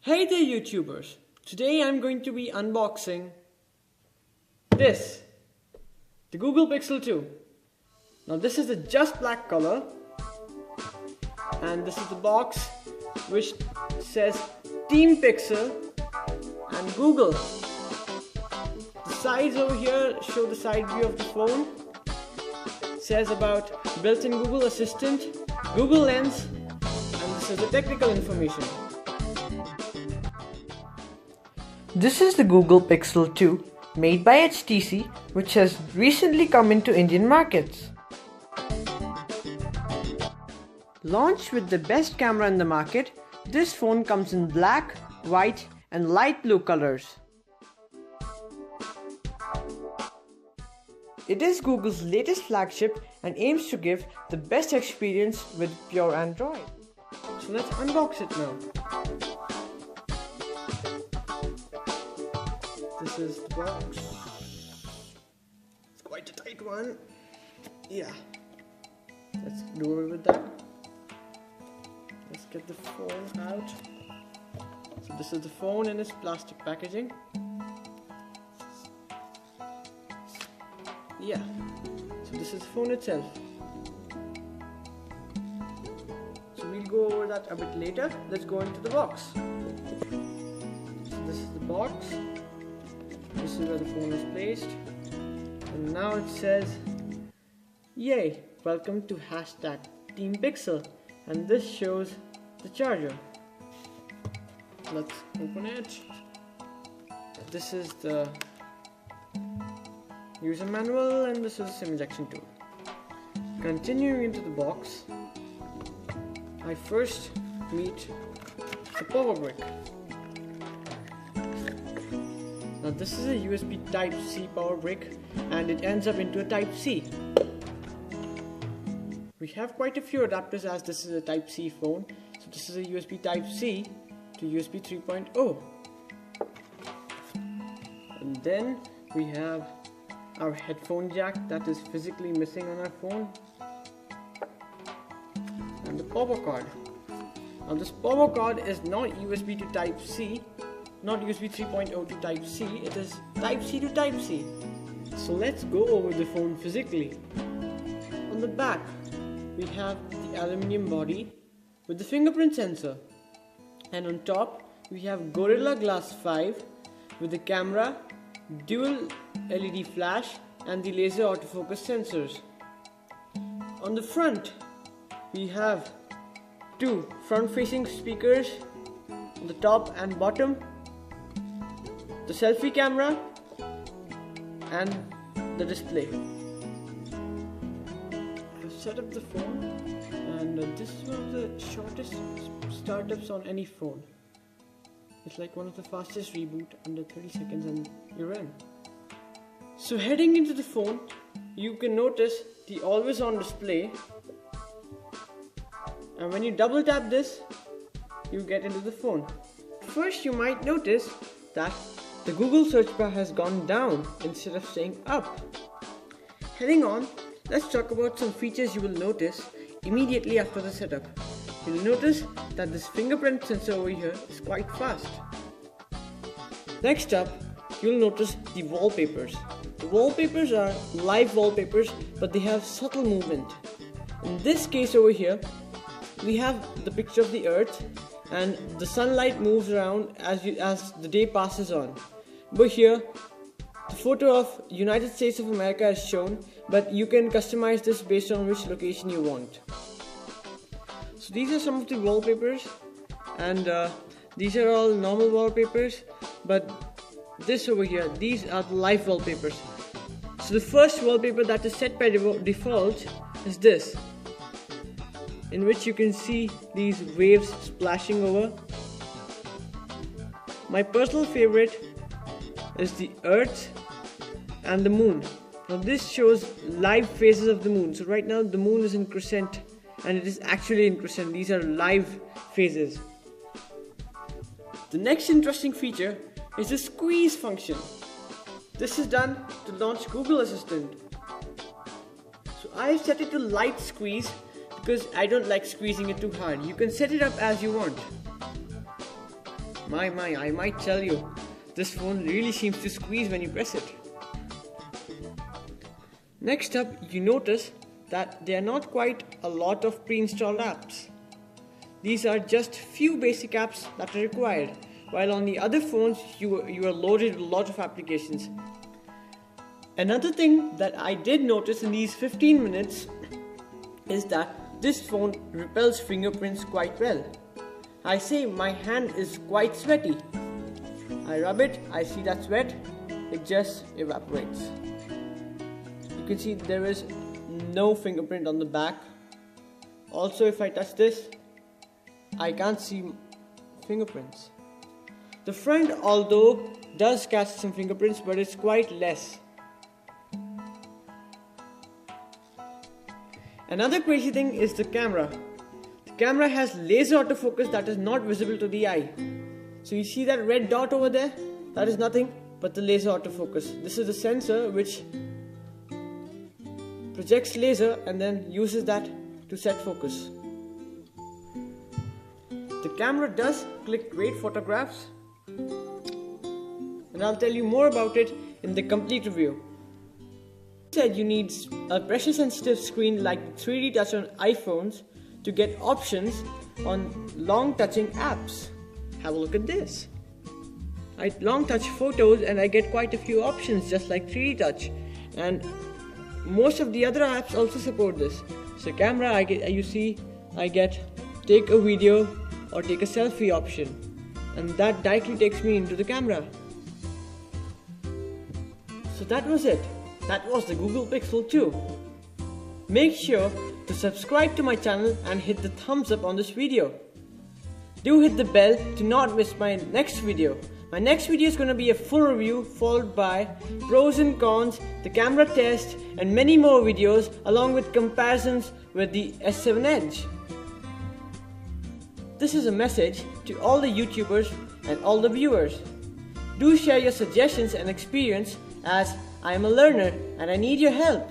Hey there YouTubers! Today I'm going to be unboxing this, the Google Pixel 2. Now this is the just black color and this is the box which says Team Pixel and Google. The sides over here show the side view of the phone. It says about built-in Google Assistant, Google Lens, and this is the technical information. This is the Google Pixel 2 made by HTC, which has recently come into Indian markets. Launched with the best camera in the market, this phone comes in black, white and light blue colors. It is Google's latest flagship and aims to give the best experience with pure Android. So let's unbox it now. This is the box. It's quite a tight one. Yeah. Let's do away with that. Let's get the phone out. So this is the phone in its plastic packaging. Yeah. So this is the phone itself. So we'll go over that a bit later. Let's go into the box. So this is the box. This is where the phone is placed, and now it says, "Yay, welcome to #Team Pixel," and this shows the charger. Let's open it. This is the user manual and this is the SIM ejection tool. Continuing into the box, I first meet the power brick. Now this is a USB Type-C power brick and it ends up into a Type-C. We have quite a few adapters as this is a Type-C phone. So this is a USB Type-C to USB 3.0. And then we have our headphone jack that is physically missing on our phone. And the power cord. Now this power cord is not USB to Type-C. Not USB 3.0 to Type-C, it is Type-C to Type-C. So let's go over the phone physically. On the back, we have the aluminium body with the fingerprint sensor. And on top, we have Gorilla Glass 5 with the camera, dual LED flash and the laser autofocus sensors. On the front, we have two front-facing speakers on the top and bottom, the selfie camera and the display. I've set up the phone and this is one of the shortest startups on any phone. It's like one of the fastest reboot, under 30 seconds and you're in. So heading into the phone, you can notice the always on display, and when you double tap this, you get into the phone. First you might notice that the Google search bar has gone down instead of staying up. Heading on, let's talk about some features you will notice immediately after the setup. You'll notice that this fingerprint sensor over here is quite fast. Next up, you'll notice the wallpapers. The wallpapers are live wallpapers, but they have subtle movement. In this case over here, we have the picture of the earth and the sunlight moves around as the day passes on. But here, the photo of United States of America is shown, but you can customize this based on which location you want. So these are some of the wallpapers, and these are all normal wallpapers, but this over here, these are the live wallpapers. So the first wallpaper that is set by default is this, in which you can see these waves splashing over. My personal favorite is the earth and the moon. Now this shows live phases of the moon. So right now the moon is in crescent and it is actually in crescent. These are live phases. The next interesting feature is the squeeze function. This is done to launch Google Assistant. So I have set it to light squeeze because I don't like squeezing it too hard. You can set it up as you want. I might tell you, this phone really seems to squeeze when you press it. Next up, you notice that there are not quite a lot of pre-installed apps. These are just few basic apps that are required, while on the other phones you are loaded with a lot of applications. Another thing that I did notice in these 15 minutes is that this phone repels fingerprints quite well. I say my hand is quite sweaty. I rub it, I see that sweat, it just evaporates. You can see there is no fingerprint on the back. Also, if I touch this, I can't see fingerprints. The front, although, does catch some fingerprints, but it's quite less. Another crazy thing is the camera. The camera has laser autofocus that is not visible to the eye. So you see that red dot over there? That is nothing but the laser autofocus. This is a sensor which projects laser and then uses that to set focus. The camera does click great photographs, and I'll tell you more about it in the complete review. Said you need a pressure sensitive screen like 3D touch on iPhones to get options on long touching apps. Have a look at this. I long touch photos and I get quite a few options just like 3D touch, and most of the other apps also support this. So camera, I get take a video or take a selfie option, and that directly takes me into the camera. So that was it. That was the Google Pixel 2. Make sure to subscribe to my channel and hit the thumbs up on this video. Do hit the bell to not miss my next video. My next video is going to be a full review followed by pros and cons, the camera test, and many more videos along with comparisons with the S7 Edge. This is a message to all the YouTubers and all the viewers. Do share your suggestions and experience, as I am a learner and I need your help.